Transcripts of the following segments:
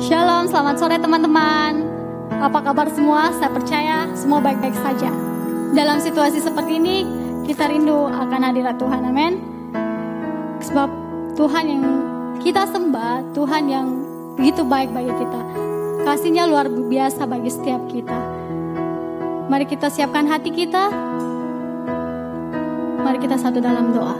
Shalom, selamat sore teman-teman. Apa kabar semua? Saya percaya semua baik-baik saja. Dalam situasi seperti ini, kita rindu akan hadirat Tuhan, amin. Sebab Tuhan yang kita sembah, Tuhan yang begitu baik bagi kita. Kasih-Nya luar biasa bagi setiap kita. Mari kita siapkan hati kita. Mari kita satu dalam doa.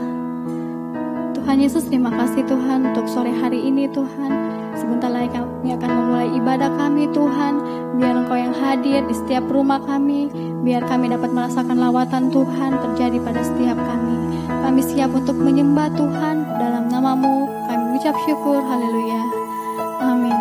Tuhan Yesus, terima kasih Tuhan untuk sore hari ini Tuhan. Sebentar lagi kami akan memulai ibadah kami Tuhan. Biar Engkau yang hadir di setiap rumah kami. Biar kami dapat merasakan lawatan Tuhan terjadi pada setiap kami. Kami siap untuk menyembah Tuhan. Dalam nama-Mu kami ucap syukur. Haleluya. Amin.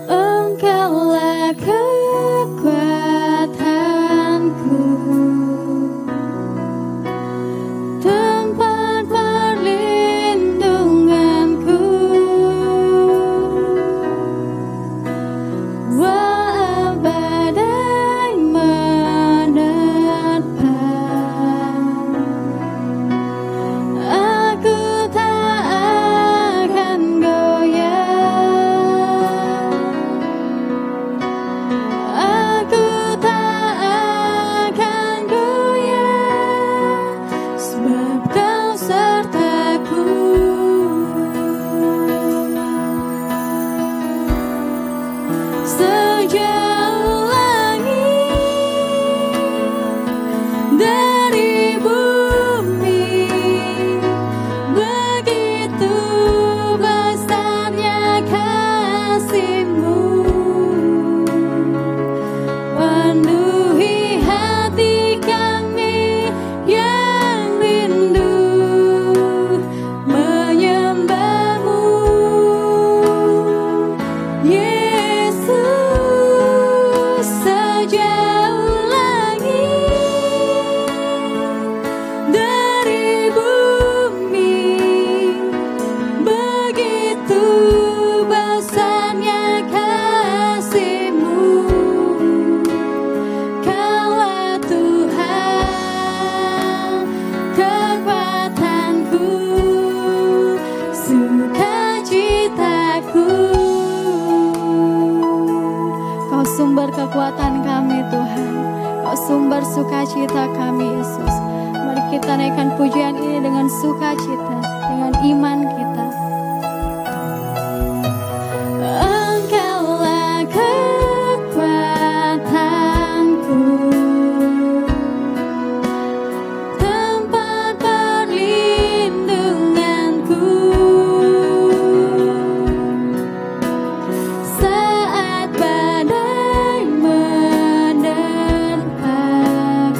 Engkaulah kekuatanku, tempat perlindunganku. Walau badai menerpa, aku tak akan goyah. Aku tak akan goyah, sebab Kau sertaku. Sejauh langit dari bumi, begitu besarnya kasih-Mu. Penuhi hati kami yang rindu menyembah-Mu, Yesus. Sejauh langit dari bumi, begitu besarnya kasih-Mu. Kaulah Tuhan, kekuatanku, sukacitaku. Kau sumber kekuatan kami Tuhan, Kau sumber sukacita kami Yesus. Mari kita naikkan pujian ini dengan sukacita, dengan iman kita. Engkaulah kekuatanku, tempat perlindunganku. Saat badai menerpa,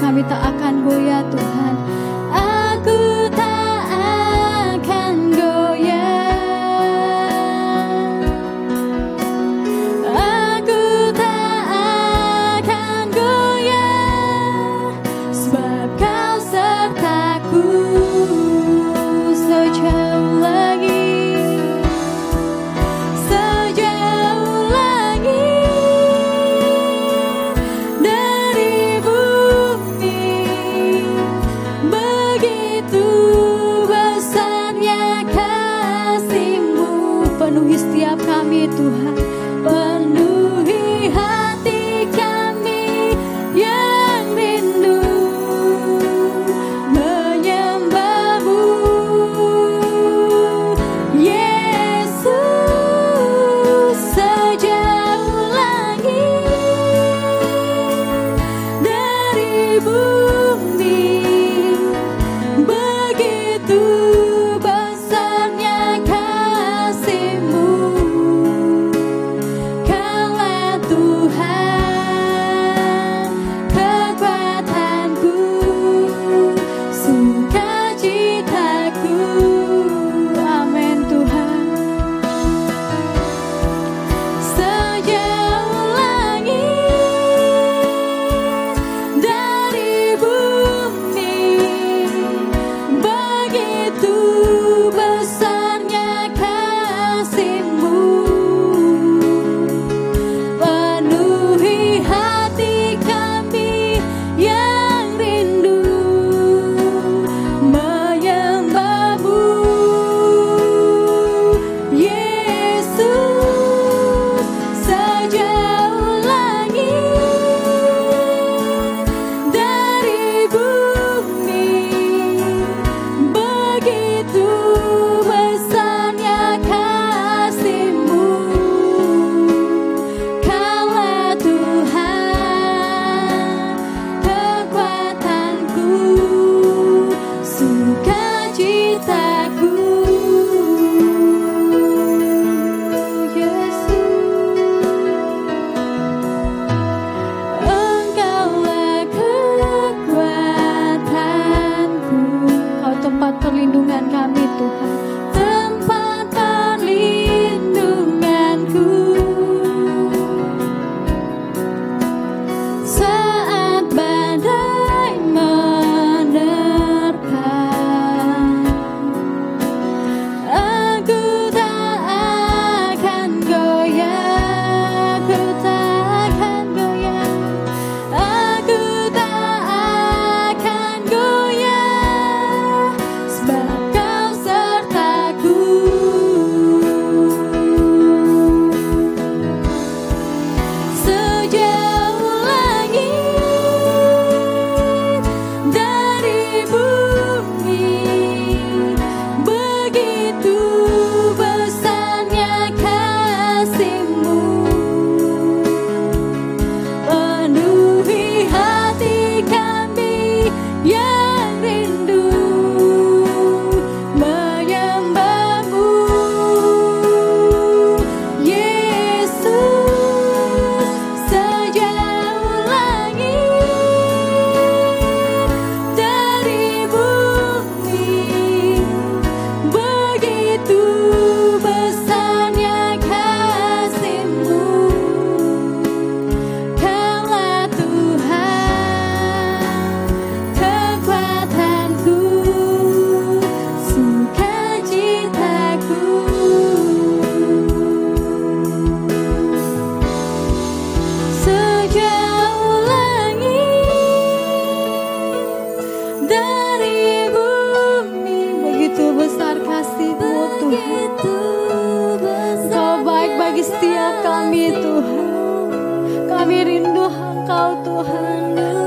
kami tak akan goyah Tuhan. Aku tak akan goyah.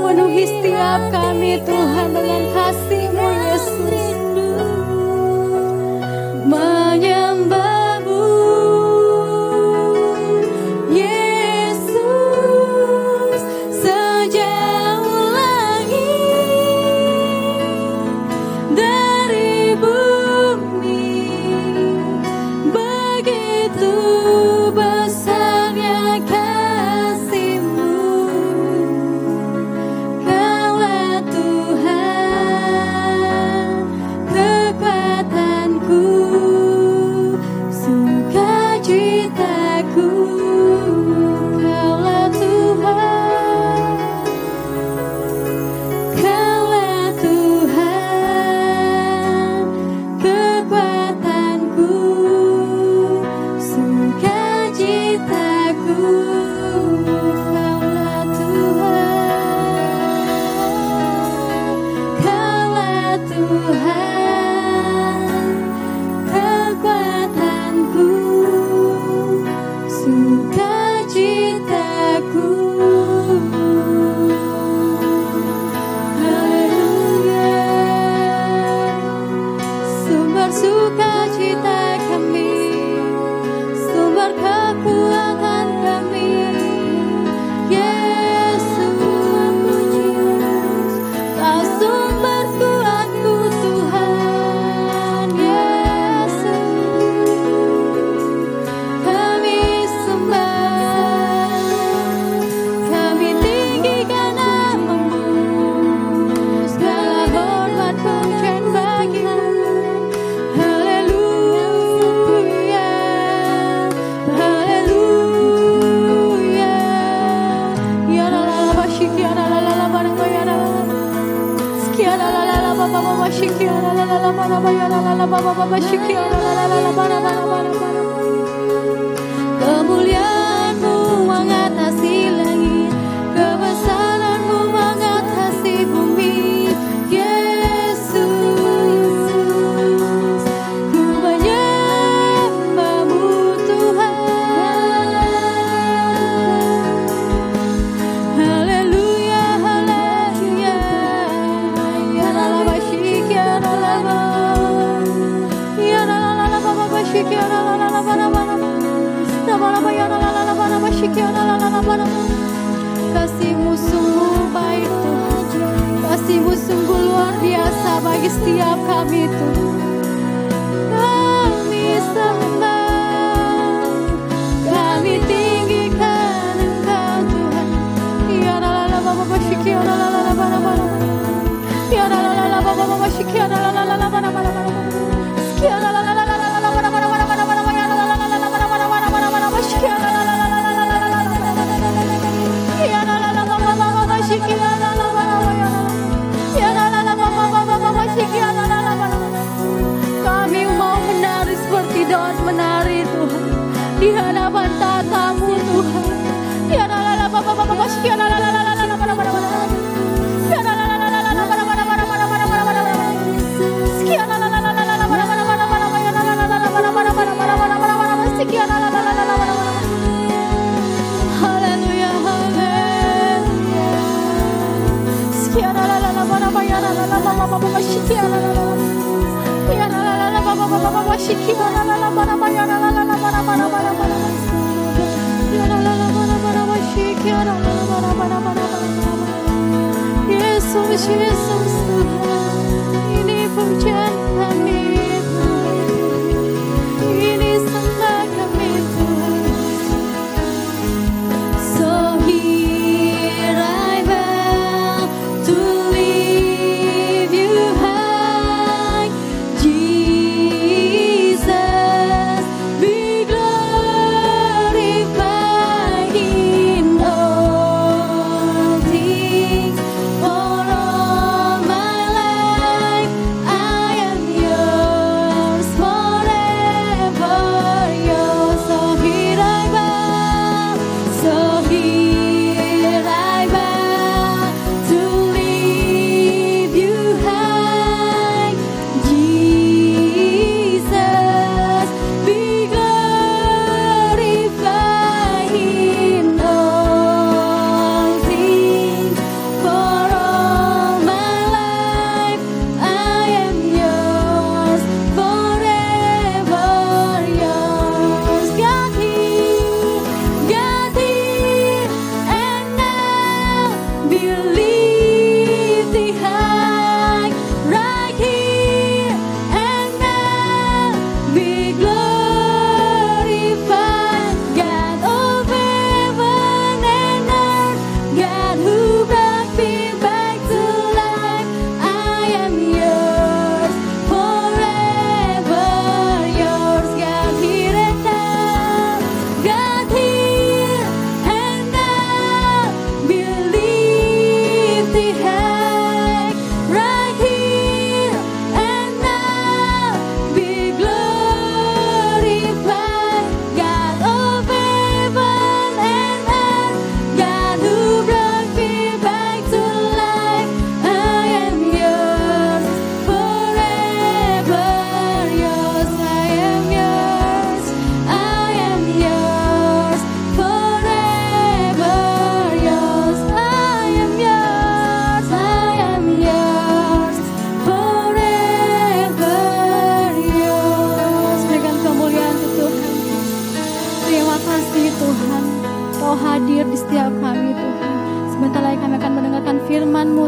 Penuhi setiap kami Tuhan dengan kasih-Mu Yesus. Menyembah-Mu Yesus sejauh langit dari bumi. Begitu besarnya kasih-Mu. Kaulah Tuhan kekuatanku, sukacitaku. Kaulah Tuhan, Kaulah Tuhan kekuatanku, sukacitaku. Kaulah Tuhan, Kaulah Tuhan kekuatanku, sukacitaku. Haleluya. Sumber sukacita kami, sumber kekuatan kami, Yesus. Kau sumber kuatku Tuhan, Yesus. Kami sembah, kami tinggikan nama-Mu. Segala hormat pujian bagi-Mu. Haleluya, haleluya. Ya la la la bashiki, ya la la la la baranga, ya la la la. Ya la la la la baba baba shiki, ya la la la la baraba, ya la la la baba baba shiki, ya la la la la baraba, baraba. Kemuliaan-Mu mengatasi langit, kebesaran-Mu mengatasi bumi, Yesus. Ku menyembah-Mu Tuhan. Haleluya, haleluya. Ya la la bashiki, ya la la la. Ya la la la baba bashiki, ya la la la baraba. Kasih-Mu sungguh baik Tuhan, kasih-Mu sungguh luar biasa bagi setiap kami Tuhan. Kami sembah, kami tinggikan Engkau Tuhan. Ya la la la baba bashiki, ya la la la baraba. Ya la la la baba baba bashiki, ya la la la la baraba. Ya la la la la la la baraba. Ya la la la la la baraba. Bashiki, ya la la la la la la la la. Ya la la la baba baba bashiki, ya la la baraba. Ya la la la baba baba bashiki, ya la la la baraba. Kami mau menari seperti Daud menari Tuhan di hadapan tata-Mu Tuhan. Ya la la la baba baba bashiki, ya la la la la la baraba. Ya la la la la la la baraba. Ya la la la la la la baraba. Ya la la la la baraba. Ya la la la la la baraba. Haleluya, haleluya. Ya la la la la baraba. Ya la la la baba baba bashiki, ya la la la. Ya la la la la baba baba bashiki, ya la la la baraba. Ya la la la la baraba. Ya la la la baraba bashiki, ya la la la baraba. Yesus, Yesus Tuhan, ini pujian kami Tuhan, ini sembah kami Tuhan. So here I bow to lift You high, Jesus, be glorified in all things, for all my life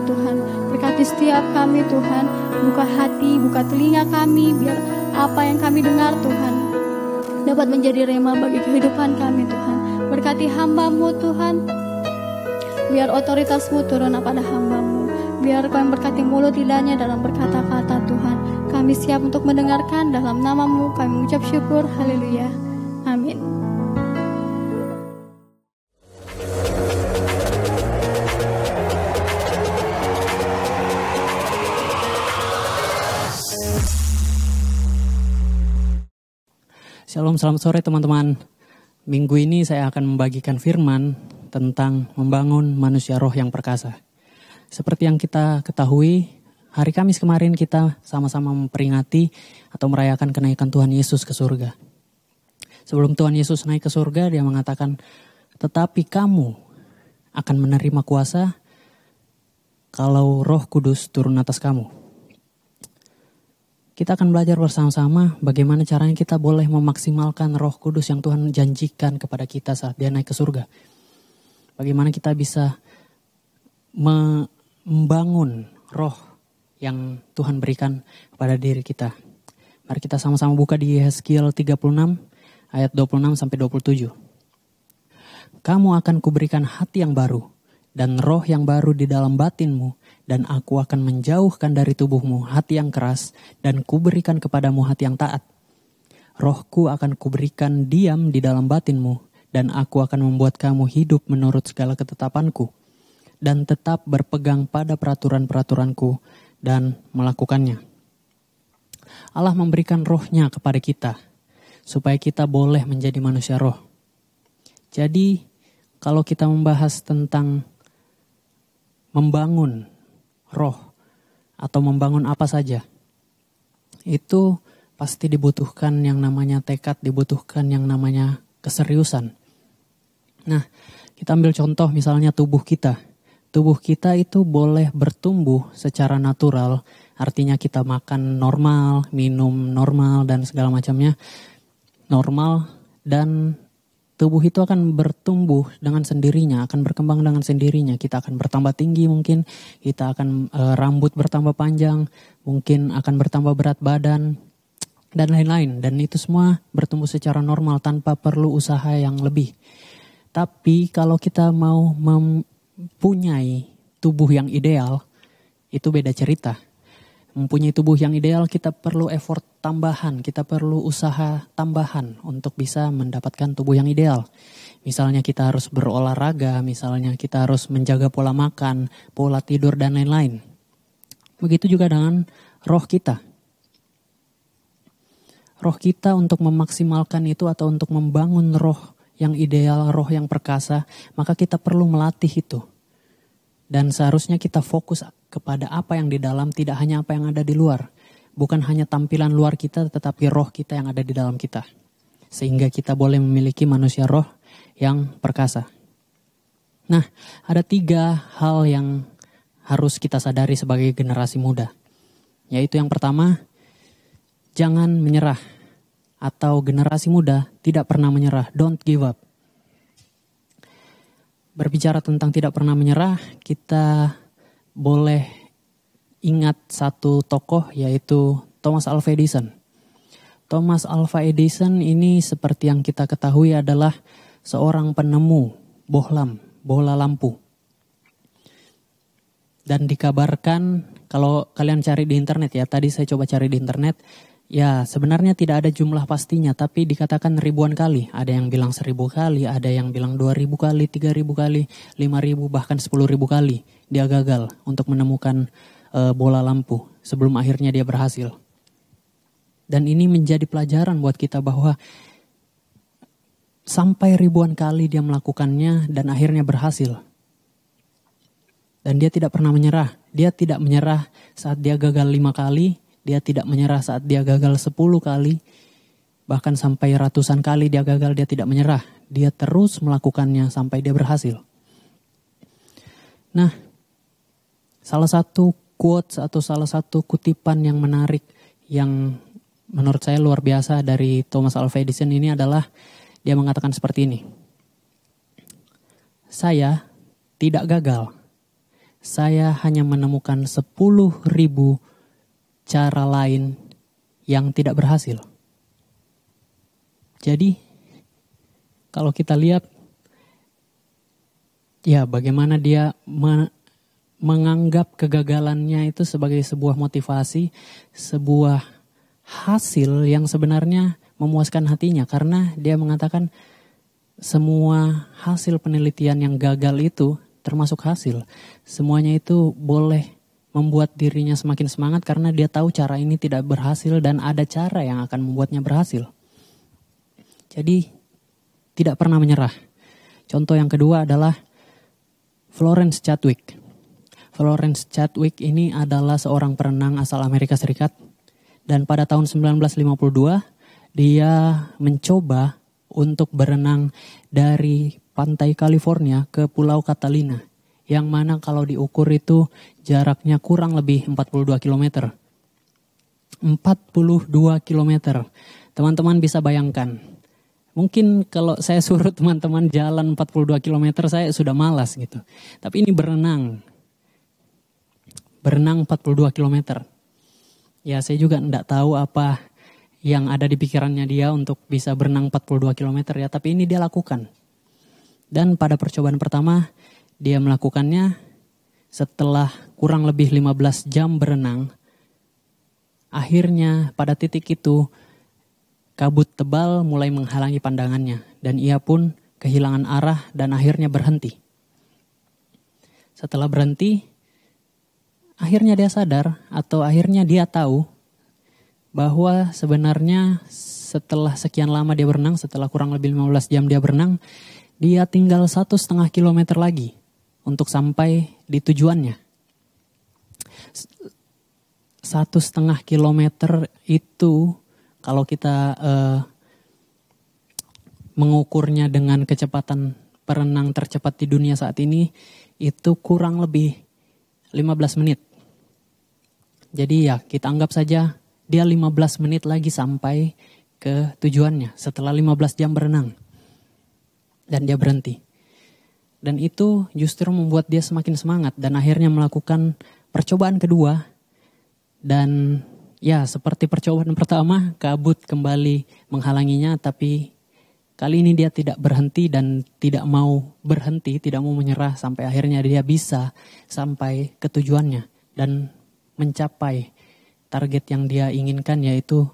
Tuhan. Berkati setiap kami Tuhan, buka hati, buka telinga kami, biar apa yang kami dengar Tuhan dapat menjadi rema bagi kehidupan kami Tuhan. Berkati hamba-Mu Tuhan, biar otoritas-Mu turun pada hamba-Mu. Biar Kau yang berkati mulut lidahnya dalam berkata-kata Tuhan. Kami siap untuk mendengarkan, dalam nama-Mu kami mengucap syukur. Haleluya. Amin. Shalom, selamat sore teman-teman. Minggu ini saya akan membagikan firman tentang membangun manusia roh yang perkasa. Seperti yang kita ketahui, hari Kamis kemarin kita sama-sama memperingati atau merayakan kenaikan Tuhan Yesus ke surga. Sebelum Tuhan Yesus naik ke surga, dia mengatakan, tetapi kamu akan menerima kuasa kalau Roh Kudus turun atas kamu. Kita akan belajar bersama-sama bagaimana caranya kita boleh memaksimalkan Roh Kudus yang Tuhan janjikan kepada kita saat dia naik ke surga. Bagaimana kita bisa membangun roh yang Tuhan berikan kepada diri kita. Mari kita sama-sama buka di Yehezkiel 36 ayat 26 sampai 27. Kamu akan kuberikan hati yang baru dan roh yang baru di dalam batinmu, dan aku akan menjauhkan dari tubuhmu hati yang keras dan kuberikan kepadamu hati yang taat. Rohku akan kuberikan diam di dalam batinmu, dan aku akan membuat kamu hidup menurut segala ketetapanku dan tetap berpegang pada peraturan-peraturanku dan melakukannya. Allah memberikan rohnya kepada kita, supaya kita boleh menjadi manusia roh. Jadi, kalau kita membahas tentang membangun roh, atau membangun apa saja, itu pasti dibutuhkan yang namanya tekad, dibutuhkan yang namanya keseriusan. Nah, kita ambil contoh misalnya tubuh kita. Tubuh kita itu boleh bertumbuh secara natural, artinya kita makan normal, minum normal, dan segala macamnya normal, dan tubuh itu akan bertumbuh dengan sendirinya, akan berkembang dengan sendirinya. Kita akan bertambah tinggi mungkin, kita akan rambut bertambah panjang, mungkin akan bertambah berat badan, dan lain-lain. Dan itu semua bertumbuh secara normal tanpa perlu usaha yang lebih. Tapi kalau kita mau mempunyai tubuh yang ideal, itu beda cerita. Mempunyai tubuh yang ideal, kita perlu effort tambahan, kita perlu usaha tambahan untuk bisa mendapatkan tubuh yang ideal. Misalnya kita harus berolahraga, misalnya kita harus menjaga pola makan, pola tidur, dan lain-lain. Begitu juga dengan roh kita. Roh kita untuk memaksimalkan itu atau untuk membangun roh yang ideal, roh yang perkasa, maka kita perlu melatih itu. Dan seharusnya kita fokus kepada apa yang di dalam, tidak hanya apa yang ada di luar. Bukan hanya tampilan luar kita, tetapi roh kita yang ada di dalam kita. Sehingga kita boleh memiliki manusia roh yang perkasa. Nah, ada 3 hal yang harus kita sadari sebagai generasi muda. Yaitu yang pertama, jangan menyerah. Atau generasi muda tidak pernah menyerah, don't give up. Berbicara tentang tidak pernah menyerah, kita boleh ingat satu tokoh yaitu Thomas Alva Edison. Thomas Alva Edison ini seperti yang kita ketahui adalah seorang penemu bohlam, bola lampu. Dan dikabarkan, kalau kalian cari di internet ya, tadi saya coba cari di internet, ya sebenarnya tidak ada jumlah pastinya, tapi dikatakan ribuan kali. Ada yang bilang 1000 kali, ada yang bilang 2000 kali, 3000 kali, 5000, bahkan 10.000 kali dia gagal untuk menemukan bola lampu sebelum akhirnya dia berhasil. Dan ini menjadi pelajaran buat kita bahwa sampai ribuan kali dia melakukannya dan akhirnya berhasil. Dan dia tidak pernah menyerah. Dia tidak menyerah saat dia gagal 5 kali. Dia tidak menyerah saat dia gagal 10 kali. Bahkan sampai ratusan kali dia gagal, dia tidak menyerah. Dia terus melakukannya sampai dia berhasil. Nah, salah satu quotes atau salah satu kutipan yang menarik yang menurut saya luar biasa dari Thomas Alva Edison ini adalah dia mengatakan seperti ini. Saya tidak gagal. saya hanya menemukan 10.000 cara lain yang tidak berhasil. Jadi, kalau kita lihat, ya bagaimana dia menganggap kegagalannya itu sebagai sebuah motivasi, sebuah hasil yang sebenarnya memuaskan hatinya. Karena dia mengatakan semua hasil penelitian yang gagal itu termasuk hasil. Semuanya itu boleh membuat dirinya semakin semangat karena dia tahu cara ini tidak berhasil dan ada cara yang akan membuatnya berhasil. Jadi tidak pernah menyerah. Contoh yang kedua adalah Florence Chadwick. Florence Chadwick ini adalah seorang perenang asal Amerika Serikat. Dan pada tahun 1952 dia mencoba untuk berenang dari pantai California ke Pulau Catalina. Yang mana kalau diukur itu jaraknya kurang lebih 42 km. 42 km. Teman-teman bisa bayangkan. Mungkin kalau saya suruh teman-teman jalan 42 km saya sudah malas gitu. Tapi ini berenang. Berenang 42 km. Ya saya juga enggak tahu apa yang ada di pikirannya dia untuk bisa berenang 42 km ya. Tapi ini dia lakukan. Dan pada percobaan pertama dia melakukannya setelah kurang lebih 15 jam berenang. Akhirnya pada titik itu kabut tebal mulai menghalangi pandangannya. Dan ia pun kehilangan arah dan akhirnya berhenti. Setelah berhenti, akhirnya dia sadar atau akhirnya dia tahu bahwa sebenarnya setelah sekian lama dia berenang, setelah kurang lebih 15 jam dia berenang, dia tinggal 1,5 kilometer lagi untuk sampai di tujuannya. 1,5 kilometer itu kalau kita mengukurnya dengan kecepatan perenang tercepat di dunia saat ini, itu kurang lebih 15 menit. Jadi ya kita anggap saja dia 15 menit lagi sampai ke tujuannya setelah 15 jam berenang. Dan dia berhenti. Dan itu justru membuat dia semakin semangat dan akhirnya melakukan percobaan kedua. Dan ya seperti percobaan pertama, kabut kembali menghalanginya, tapi kali ini dia tidak berhenti dan tidak mau berhenti, tidak mau menyerah sampai akhirnya dia bisa sampai ke tujuannya dan mencapai target yang dia inginkan, yaitu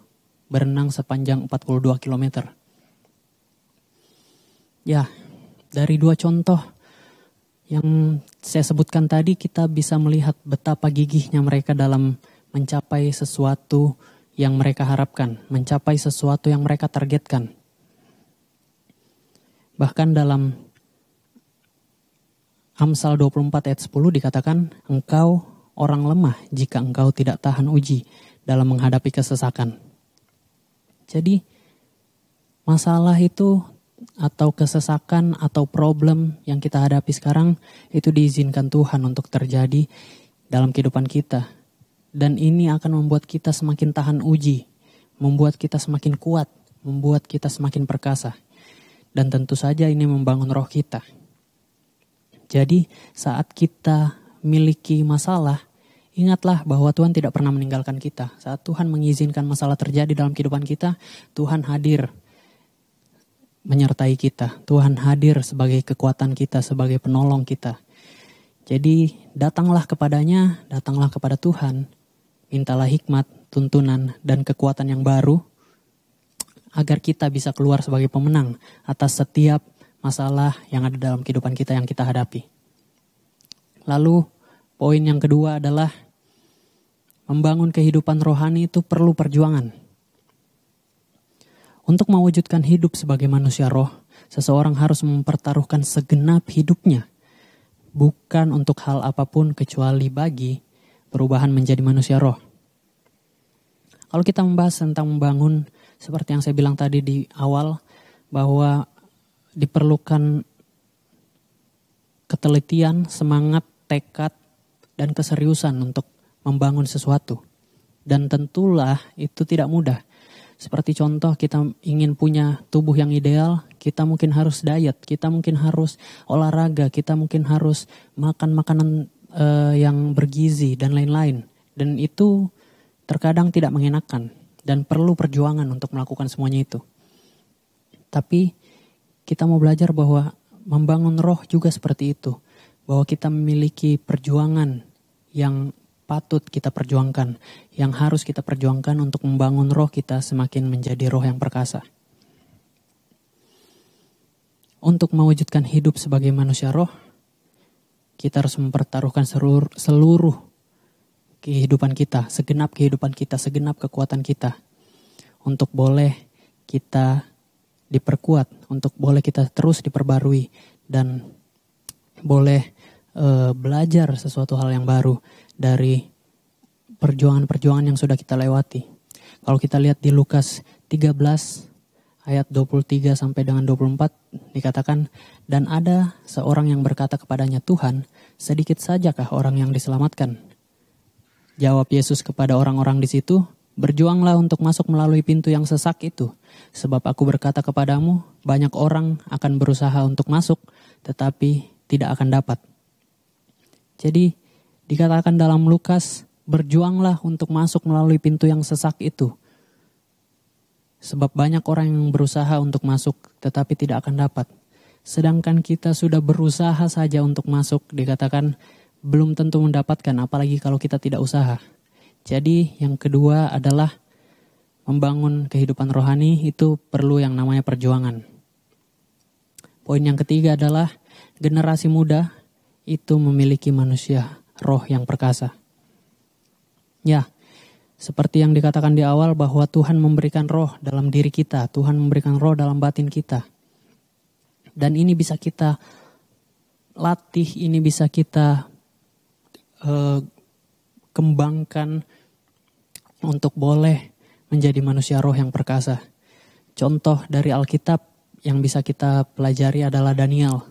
berenang sepanjang 42 km. Ya, dari dua contoh yang saya sebutkan tadi kita bisa melihat betapa gigihnya mereka dalam mencapai sesuatu yang mereka harapkan, mencapai sesuatu yang mereka targetkan. Bahkan dalam Amsal 24 ayat 10 dikatakan, engkau orang lemah jika engkau tidak tahan uji dalam menghadapi kesesakan. Jadi masalah itu atau kesesakan atau problem yang kita hadapi sekarang itu diizinkan Tuhan untuk terjadi dalam kehidupan kita. Dan ini akan membuat kita semakin tahan uji, membuat kita semakin kuat, membuat kita semakin perkasa. Dan tentu saja ini membangun roh kita. Jadi saat kita miliki masalah, ingatlah bahwa Tuhan tidak pernah meninggalkan kita. Saat Tuhan mengizinkan masalah terjadi dalam kehidupan kita, Tuhan hadir menyertai kita. Tuhan hadir sebagai kekuatan kita, sebagai penolong kita. Jadi datanglah kepadanya, datanglah kepada Tuhan. Mintalah hikmat, tuntunan, dan kekuatan yang baru agar kita bisa keluar sebagai pemenang atas setiap masalah yang ada dalam kehidupan kita yang kita hadapi. Lalu poin yang kedua adalah membangun kehidupan rohani itu perlu perjuangan. Untuk mewujudkan hidup sebagai manusia roh, seseorang harus mempertaruhkan segenap hidupnya. Bukan untuk hal apapun kecuali bagi perubahan menjadi manusia roh. Kalau kita membahas tentang membangun, seperti yang saya bilang tadi di awal, bahwa diperlukan ketelitian, semangat, tekad, dan keseriusan untuk membangun sesuatu. Dan tentulah itu tidak mudah. Seperti contoh kita ingin punya tubuh yang ideal, kita mungkin harus diet, kita mungkin harus olahraga, kita mungkin harus makan makanan yang bergizi dan lain-lain. Dan itu terkadang tidak mengenakan dan perlu perjuangan untuk melakukan semuanya itu. Tapi kita mau belajar bahwa membangun roh juga seperti itu. Bahwa kita memiliki perjuangan yang patut kita perjuangkan, yang harus kita perjuangkan untuk membangun roh kita semakin menjadi roh yang perkasa. Untuk mewujudkan hidup sebagai manusia roh, kita harus mempertaruhkan seluruh kehidupan kita, segenap kekuatan kita, untuk boleh kita diperkuat, untuk boleh kita terus diperbarui, dan boleh belajar sesuatu hal yang baru dari perjuangan-perjuangan yang sudah kita lewati. Kalau kita lihat di Lukas 13 ayat 23 sampai dengan 24 dikatakan, dan ada seorang yang berkata kepadanya, Tuhan, sedikit sajakah orang yang diselamatkan? Jawab Yesus kepada orang-orang di situ, berjuanglah untuk masuk melalui pintu yang sesak itu, sebab aku berkata kepadamu, banyak orang akan berusaha untuk masuk, tetapi tidak akan dapat. Jadi dikatakan dalam Lukas, berjuanglah untuk masuk melalui pintu yang sesak itu. Sebab banyak orang yang berusaha untuk masuk, tetapi tidak akan dapat. Sedangkan kita sudah berusaha saja untuk masuk, dikatakan belum tentu mendapatkan, apalagi kalau kita tidak usaha. Jadi yang kedua adalah membangun kehidupan rohani itu perlu yang namanya perjuangan. Poin yang ketiga adalah generasi muda itu memiliki manusia roh yang perkasa. Ya, seperti yang dikatakan di awal bahwa Tuhan memberikan roh dalam diri kita, Tuhan memberikan roh dalam batin kita. Dan ini bisa kita latih, ini bisa kita kembangkan untuk boleh menjadi manusia roh yang perkasa. Contoh dari Alkitab yang bisa kita pelajari adalah Daniel.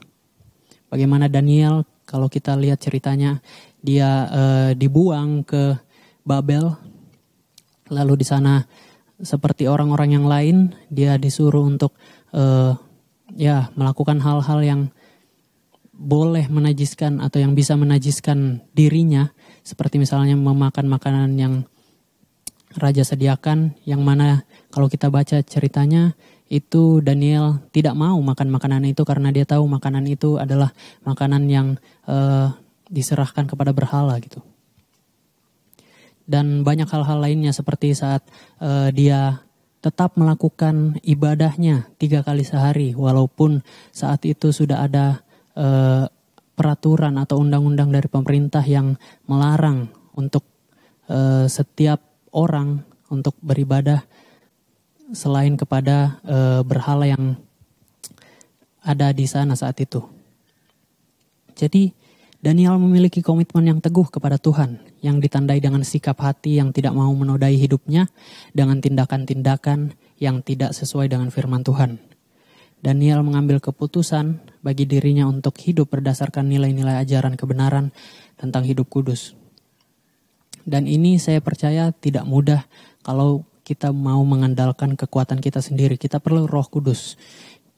Bagaimana Daniel, kalau kita lihat ceritanya, dia dibuang ke Babel. Lalu di sana seperti orang-orang yang lain, dia disuruh untuk melakukan hal-hal yang boleh menajiskan atau yang bisa menajiskan dirinya, seperti misalnya memakan makanan yang raja sediakan, yang mana kalau kita baca ceritanya itu Daniel tidak mau makan makanan itu karena dia tahu makanan itu adalah makanan yang diserahkan kepada berhala gitu. Dan banyak hal-hal lainnya seperti saat dia tetap melakukan ibadahnya 3 kali sehari. Walaupun saat itu sudah ada peraturan atau undang-undang dari pemerintah yang melarang untuk setiap orang untuk beribadah selain kepada berhala yang ada di sana saat itu. Jadi Daniel memiliki komitmen yang teguh kepada Tuhan, yang ditandai dengan sikap hati yang tidak mau menodai hidupnya dengan tindakan-tindakan yang tidak sesuai dengan firman Tuhan. Daniel mengambil keputusan bagi dirinya untuk hidup berdasarkan nilai-nilai ajaran kebenaran tentang hidup kudus. Dan ini saya percaya tidak mudah kalau kita mau mengandalkan kekuatan kita sendiri. Kita perlu Roh Kudus.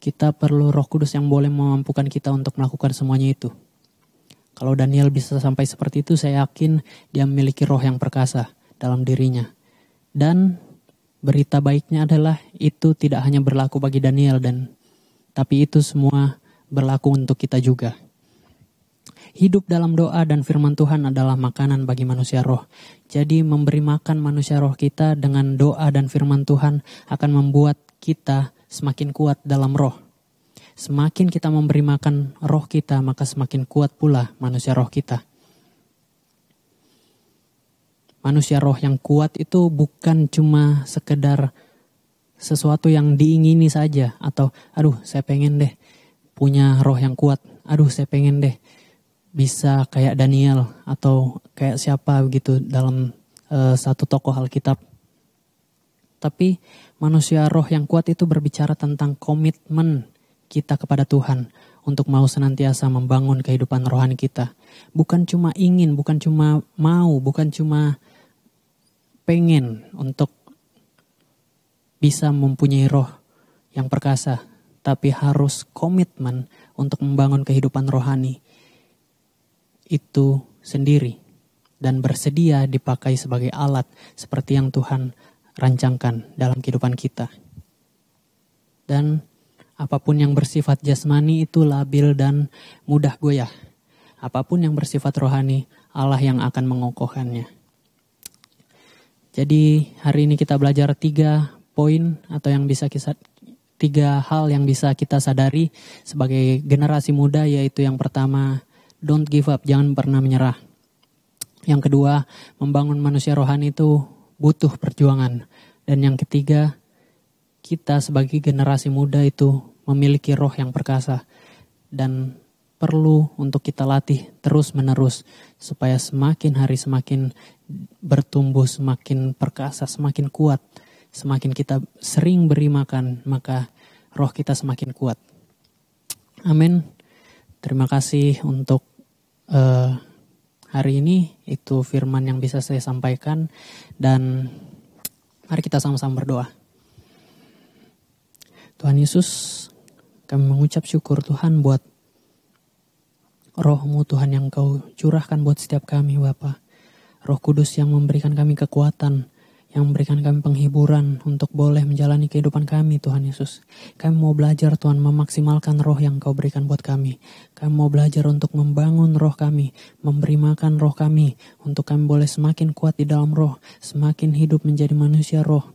Kita perlu Roh Kudus yang boleh memampukan kita untuk melakukan semuanya itu. Kalau Daniel bisa sampai seperti itu, saya yakin dia memiliki roh yang perkasa dalam dirinya. Dan berita baiknya adalah itu tidak hanya berlaku bagi Daniel, tapi itu semua berlaku untuk kita juga. Hidup dalam doa dan firman Tuhan adalah makanan bagi manusia roh. Jadi memberi makan manusia roh kita dengan doa dan firman Tuhan akan membuat kita semakin kuat dalam roh. Semakin kita memberi makan roh kita, maka semakin kuat pula manusia roh kita. Manusia roh yang kuat itu bukan cuma sekedar sesuatu yang diingini saja. Atau, saya pengen deh punya roh yang kuat. Saya pengen deh bisa kayak Daniel atau kayak siapa begitu dalam satu tokoh Alkitab. Tapi manusia roh yang kuat itu berbicara tentang komitmen kita kepada Tuhan untuk mau senantiasa membangun kehidupan rohani kita. Bukan cuma ingin, bukan cuma mau, bukan cuma pengen untuk bisa mempunyai roh yang perkasa, tapi harus komitmen untuk membangun kehidupan rohani. Itu sendiri dan bersedia dipakai sebagai alat seperti yang Tuhan rancangkan dalam kehidupan kita. Dan apapun yang bersifat jasmani itu labil dan mudah goyah. Apapun yang bersifat rohani, Allah yang akan mengokohkannya. Jadi hari ini kita belajar 3 poin atau yang bisa 3 hal yang bisa kita sadari sebagai generasi muda, yaitu yang pertama, don't give up, jangan pernah menyerah. Yang kedua, membangun manusia rohani itu butuh perjuangan. Dan yang ketiga, kita sebagai generasi muda itu memiliki roh yang perkasa dan perlu untuk kita latih terus-menerus supaya semakin hari semakin bertumbuh, semakin perkasa, semakin kuat. Semakin kita sering beri makan, maka roh kita semakin kuat. Amin. Terima kasih untuk hari ini. Itu firman yang bisa saya sampaikan. Dan mari kita sama-sama berdoa. Tuhan Yesus, kami mengucap syukur Tuhan buat Roh-Mu Tuhan yang Kau curahkan buat setiap kami Bapa. Roh Kudus yang memberikan kami kekuatan, yang memberikan kami penghiburan untuk boleh menjalani kehidupan kami Tuhan Yesus. Kami mau belajar Tuhan memaksimalkan roh yang Kau berikan buat kami. Kami mau belajar untuk membangun roh kami, memberi makan roh kami, untuk kami boleh semakin kuat di dalam roh, semakin hidup menjadi manusia roh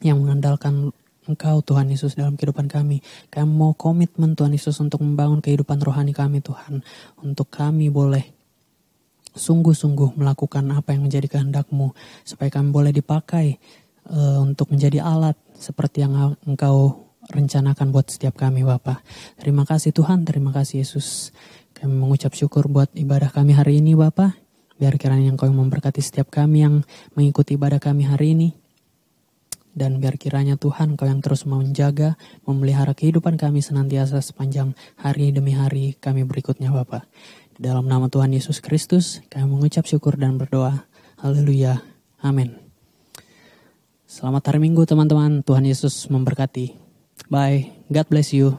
yang mengandalkan Engkau Tuhan Yesus dalam kehidupan kami. Kami mau komitmen Tuhan Yesus untuk membangun kehidupan rohani kami Tuhan. Untuk kami boleh sungguh-sungguh melakukan apa yang menjadi kehendak-Mu. Supaya kami boleh dipakai untuk menjadi alat seperti yang Engkau rencanakan buat setiap kami Bapa. Terima kasih Tuhan, terima kasih Yesus. Kami mengucap syukur buat ibadah kami hari ini Bapa. Biar kiranya Engkau yang memberkati setiap kami yang mengikuti ibadah kami hari ini. Dan biar kiranya Tuhan Kau yang terus menjaga, memelihara kehidupan kami senantiasa sepanjang hari demi hari kami berikutnya Bapa. Dalam nama Tuhan Yesus Kristus kami mengucap syukur dan berdoa. Haleluya. Amin. Selamat hari Minggu teman-teman. Tuhan Yesus memberkati. Bye. God bless you.